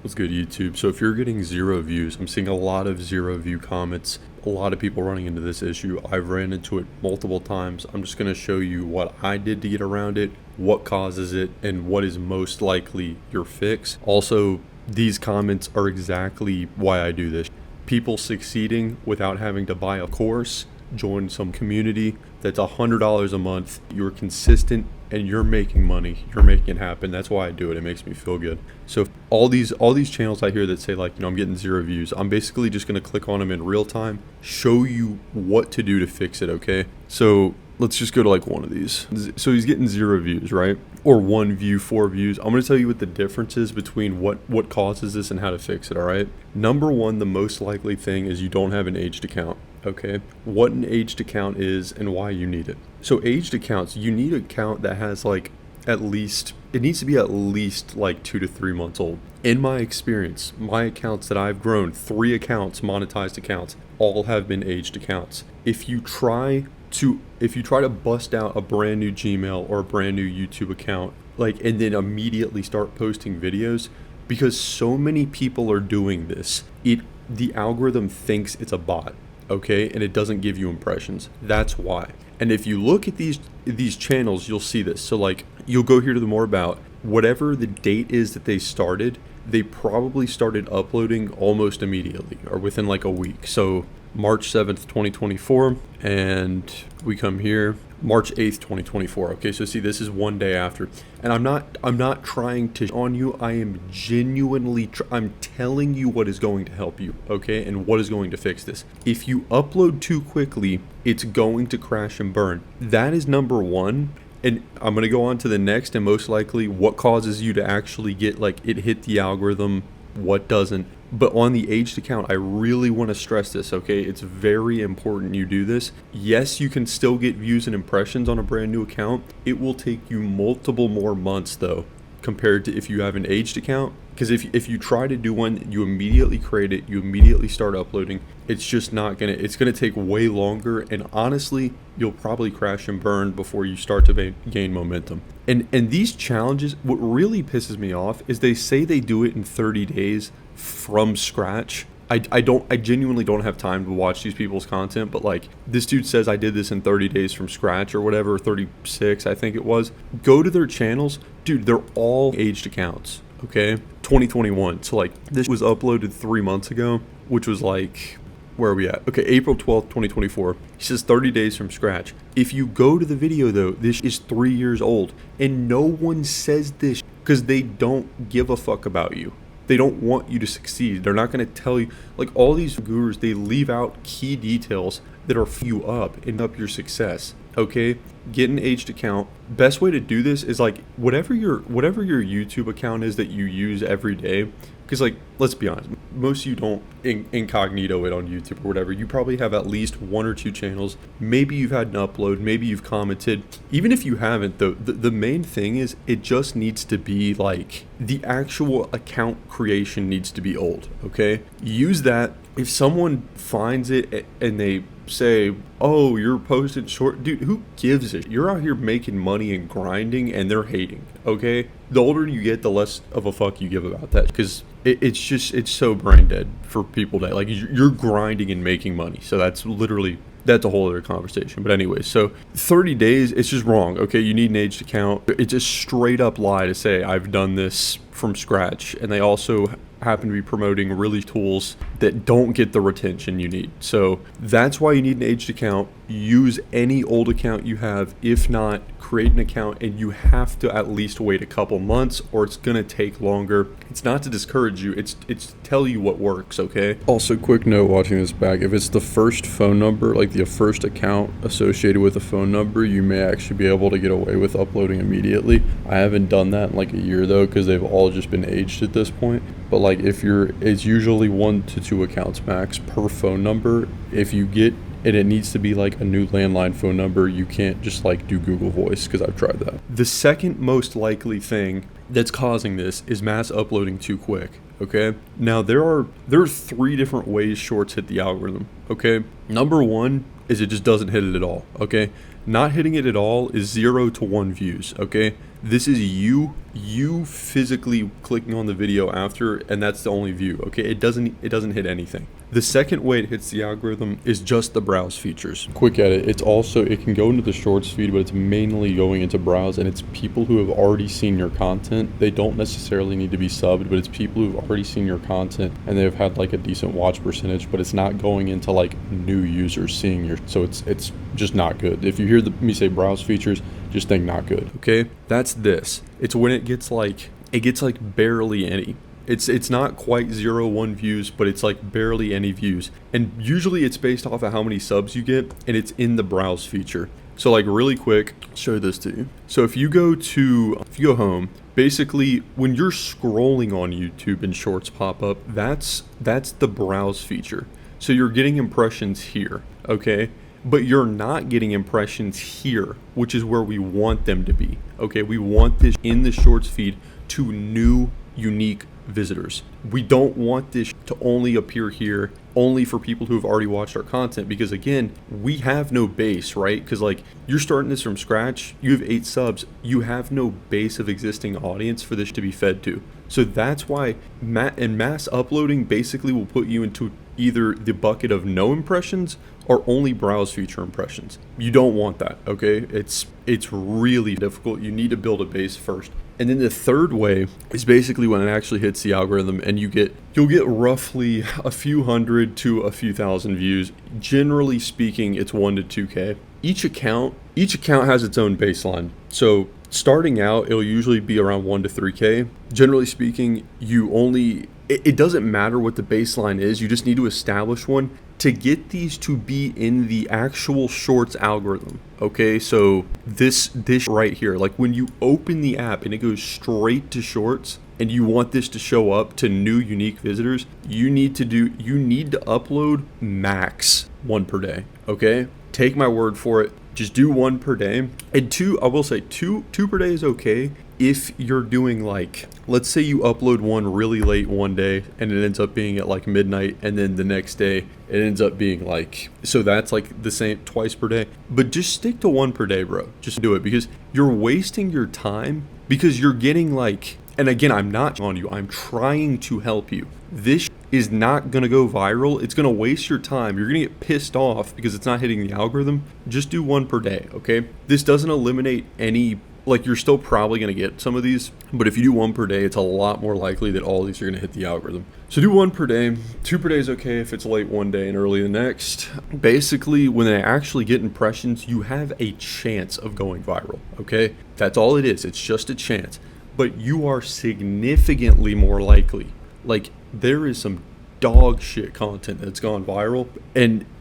What's good, YouTube? So if you're getting 0 views, I'm seeing a lot of 0 view comments, a lot of people running into this issue. I've ran into it multiple times. I'm just going to show you what I did to get around it, what causes it, and what is most likely your fix. Also, these comments are exactly why I do this. People succeeding without having to buy a course, join some community that's $100 a month. You're consistent and you're making money. You're making it happen. That's why I do it. It makes me feel good. So all these channels I hear that say, like, I'm getting 0 views, I'm basically just going to click on them in real time, show you what to do to fix it. Okay, so let's just go to like one of these. So he's getting 0 views, right? Or 1 view, 4 views. I'm going to tell you what the difference is between what causes this and how to fix it. All right, number one, the most likely thing is you don't have an aged account. Okay, what an aged account is and why you need it. So aged accounts, you need an account that has like it needs to be at least like 2 to 3 months old. In my experience, my accounts that I've grown, 3 accounts, monetized accounts, all have been aged accounts. If you try to bust out a brand new Gmail or a brand new YouTube account, and then immediately start posting videos, because so many people are doing this, the algorithm thinks it's a bot. Okay, and it doesn't give you impressions. That's why. And if you look at these channels, you'll see this. So like, you'll go here to the more about, whatever the date is that they started, they probably started uploading almost immediately or within like a week. So March 7th, 2024, and we come here March 8th, 2024. Okay, so see, this is one day after. And I'm not trying to on you. I am genuinely I'm telling you what is going to help you, okay? And what is going to fix this. If you upload too quickly, it's going to crash and burn. That is number one. And I'm going to go on to the next, and most likely what causes you to actually get it hit the algorithm, what doesn't. But on the aged account, I really want to stress this, okay? It's very important you do this. Yes, you can still get views and impressions on a brand new account. It will take you multiple more months though, compared to if you have an aged account. Because if you try to do one, you immediately create it, you immediately start uploading, it's just not it's gonna take way longer, and honestly, you'll probably crash and burn before you start to gain momentum. And these challenges, what really pisses me off is they say they do it in 30 days from scratch. I genuinely don't have time to watch these people's content, but like, this dude says I did this in 30 days from scratch or whatever, 36 I think it was. Go to their channels, dude, they're all aged accounts, okay? 2021, so like, this was uploaded 3 months ago, which was like, where are we at? Okay, April 12th, 2024. He says 30 days from scratch. If you go to the video though, this is 3 years old, and no one says this because they don't give a fuck about you. They don't want you to succeed. They're not going to tell you, like, all these gurus, they leave out key details that are you up and up your success. Okay, get an aged account. Best way to do this is like whatever your YouTube account is that you use every day. Because like, let's be honest, most of you don't incognito it on YouTube or whatever. You probably have at least 1 or 2 channels. Maybe you've had an upload, maybe you've commented. Even if you haven't though, the main thing is it just needs to be like, the actual account creation needs to be old, okay? Use that. If someone finds it and they say, oh, you're posting short, dude, who gives it? You're out here making money and grinding, and they're hating, okay? The older you get, the less of a fuck you give about that, because it's so brain dead for people that, like, you're grinding and making money. So that's a whole other conversation. But anyway, so 30 days, it's just wrong, okay? You need an aged account. It's a straight up lie to say I've done this from scratch. And they also happen to be promoting really tools that don't get the retention you need. So that's why you need an aged account. Use any old account you have. If not, create an account, and you have to at least wait a couple months, or it's gonna take longer. It's not to discourage you, it's to tell you what works, okay? Also, quick note watching this back, if it's the first phone number, like the first account associated with a phone number, you may actually be able to get away with uploading immediately. I haven't done that in like a year though, because they've all just been aged at this point. But like, it's usually 1 to 2 accounts max per phone number. If you get, and it needs to be like a new landline phone number, you can't just like do Google Voice, because I've tried that. The second most likely thing that's causing this is mass uploading too quick, okay? Now there are 3 different ways shorts hit the algorithm, okay? Number one is it just doesn't hit it at all, okay? Not hitting it at all is 0 to 1 views, okay? This is you physically clicking on the video after, and that's the only view, okay? It doesn't hit anything. The second way it hits the algorithm is just the browse features. Quick edit, it can go into the shorts feed, but it's mainly going into browse, and it's people who have already seen your content. They don't necessarily need to be subbed, but it's people who've already seen your content and they've had like a decent watch percentage, but it's not going into like new users seeing your, so it's just not good. If you hear me say browse features, just think not good, okay? That's this. It's when it gets like barely any. It's not quite 0, 1 views, but it's like barely any views. And usually it's based off of how many subs you get, and it's in the browse feature. So like really quick, I'll show this to you. So if you go home, basically when you're scrolling on YouTube and shorts pop up, that's the browse feature. So you're getting impressions here, okay? But you're not getting impressions here, which is where we want them to be, okay? We want this in the shorts feed to new, unique visitors. We don't want this to only appear here only for people who have already watched our content, because again, we have no base, right? Because like you're starting this from scratch, you have 8 subs, you have no base of existing audience for this to be fed to. So that's why mass uploading basically will put you into either the bucket of no impressions or only browse feature impressions. You don't want that, okay? It's really difficult. You need to build a base first. And then the third way is basically when it actually hits the algorithm, and you'll get roughly a few hundred to a few thousand views. Generally speaking, it's 1 to 2K. Each account has its own baseline. So starting out, it'll usually be around 1 to 3K. Generally speaking, it doesn't matter what the baseline is. You just need to establish one to get these to be in the actual shorts algorithm. Okay, so this right here, like when you open the app and it goes straight to shorts, and you want this to show up to new unique visitors, you need to upload max 1 per day. Okay, take my word for it. Just do 1 per day. And 2, I will say 2 per day is okay if you're doing like, let's say you upload one really late one day and it ends up being at like midnight, and then the next day it ends up being like, so that's like the same twice per day. But just stick to 1 per day, bro. Just do it, because you're wasting your time, because you're getting like, and again, I'm not on you, I'm trying to help you. This is not gonna go viral. It's gonna waste your time. You're gonna get pissed off because it's not hitting the algorithm. Just do 1 per day, okay? This doesn't eliminate any, like you're still probably gonna get some of these, but if you do 1 per day, it's a lot more likely that all these are gonna hit the algorithm. So do 1 per day. 2 per day is okay if it's late one day and early the next. Basically, when they actually get impressions, you have a chance of going viral, okay? That's all it is. It's just a chance. But you are significantly more likely. Like, there is some dog shit content that's gone viral,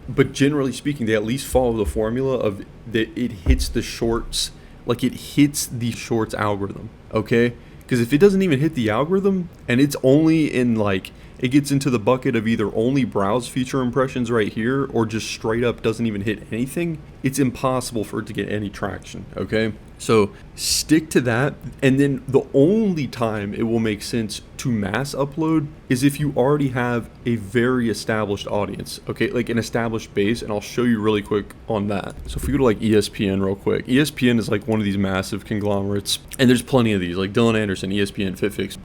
but generally speaking, they at least follow the formula of that it hits the shorts, like it hits the shorts algorithm, okay? Because if it doesn't even hit the algorithm, and it's only in like, it gets into the bucket of either only browse feature impressions right here, or just straight up doesn't even hit anything, it's impossible for it to get any traction, okay? So stick to that. And then the only time it will make sense to mass upload is if you already have a very established audience, okay, like an established base. And I'll show you really quick on that. So if we go to like ESPN real quick, ESPN is like one of these massive conglomerates, and there's plenty of these, like Dylan Anderson, ESPN, FitFix.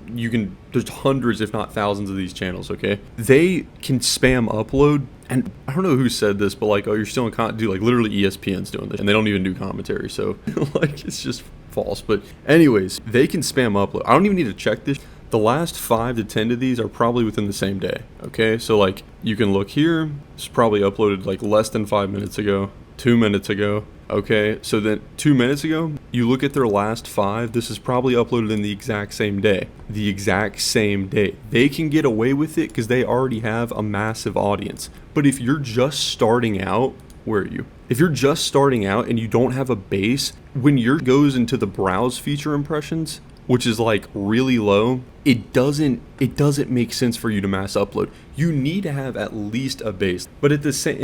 There's hundreds if not thousands of these channels, okay? They can spam upload. And I don't know who said this, but like, oh, you're still in content. Dude, like literally ESPN's doing this, and they don't even do commentary. So like, it's just false. But anyways, they can spam upload. I don't even need to check this. The last 5 to 10 of these are probably within the same day. Okay, so like you can look here. It's probably uploaded like less than 5 minutes ago, 2 minutes ago. Okay, so then 2 minutes ago, you look at their last 5, this is probably uploaded in the exact same day. The exact same day. They can get away with it because they already have a massive audience. But if you're just starting out, where are you? If you're just starting out and you don't have a base, when yours goes into the browse feature impressions, which is like really low, it doesn't make sense for you to mass upload. You need to have at least a base. But in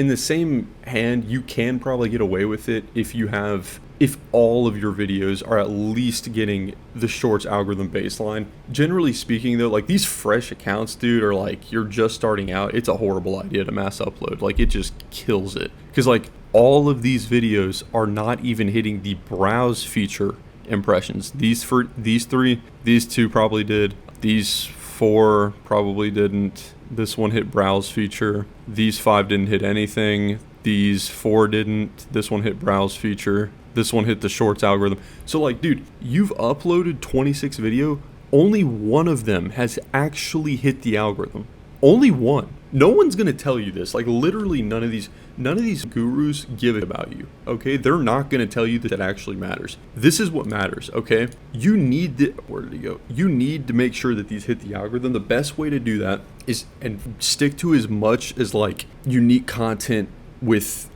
the same hand, you can probably get away with it if all of your videos are at least getting the shorts algorithm baseline. Generally speaking though, like these fresh accounts, dude, are like, you're just starting out, it's a horrible idea to mass upload. Like it just kills it. Because like all of these videos are not even hitting the browse feature impressions. These three, these two probably did. These 4 probably didn't. This one hit browse feature. These 5 didn't hit anything. These 4 didn't. This one hit browse feature. This one hit the shorts algorithm. So like, dude, you've uploaded 26 video. Only one of them has actually hit the algorithm. Only one. No one's gonna tell you this. Like, literally none of these gurus give it about you. Okay, they're not gonna tell you that it actually matters. This is what matters. Okay, you need where did he go? You need to make sure that these hit the algorithm. The best way to do that is and stick to as much as like unique content with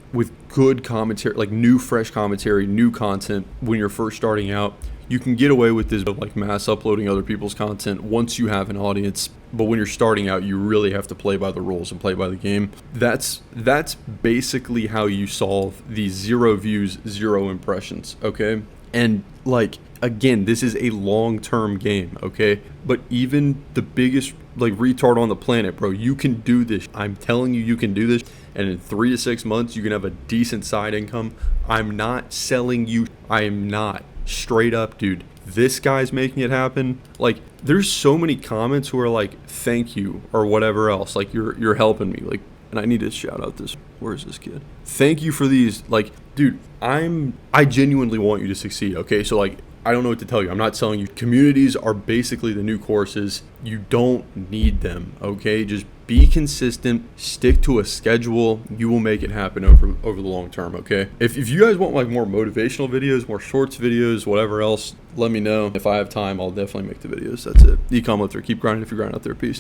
good commentary, like new fresh commentary, new content when you're first starting out. You can get away with this, like mass uploading other people's content once you have an audience. But when you're starting out, you really have to play by the rules and play by the game. That's basically how you solve the 0 views, 0 impressions, okay? And like, again, this is a long-term game, okay? But even the biggest like retard on the planet, bro, you can do this. I'm telling you, you can do this. And in 3 to 6 months, you can have a decent side income. I'm not selling you. I am not. Straight up, dude. This guy's making it happen. Like, there's so many comments who are like, thank you, or whatever else. Like, you're helping me. Like, and I need to shout out this. Where's this kid? Thank you for these. Like, dude, I genuinely want you to succeed, okay? So, like, I don't know what to tell you. I'm not telling you. Communities are basically the new courses. You don't need them, okay? Just be consistent, stick to a schedule. You will make it happen over the long term, okay? If you guys want like more motivational videos, more shorts videos, whatever else, let me know. If I have time, I'll definitely make the videos. That's it. Ecom out there. Keep grinding if you're grinding out there. Peace.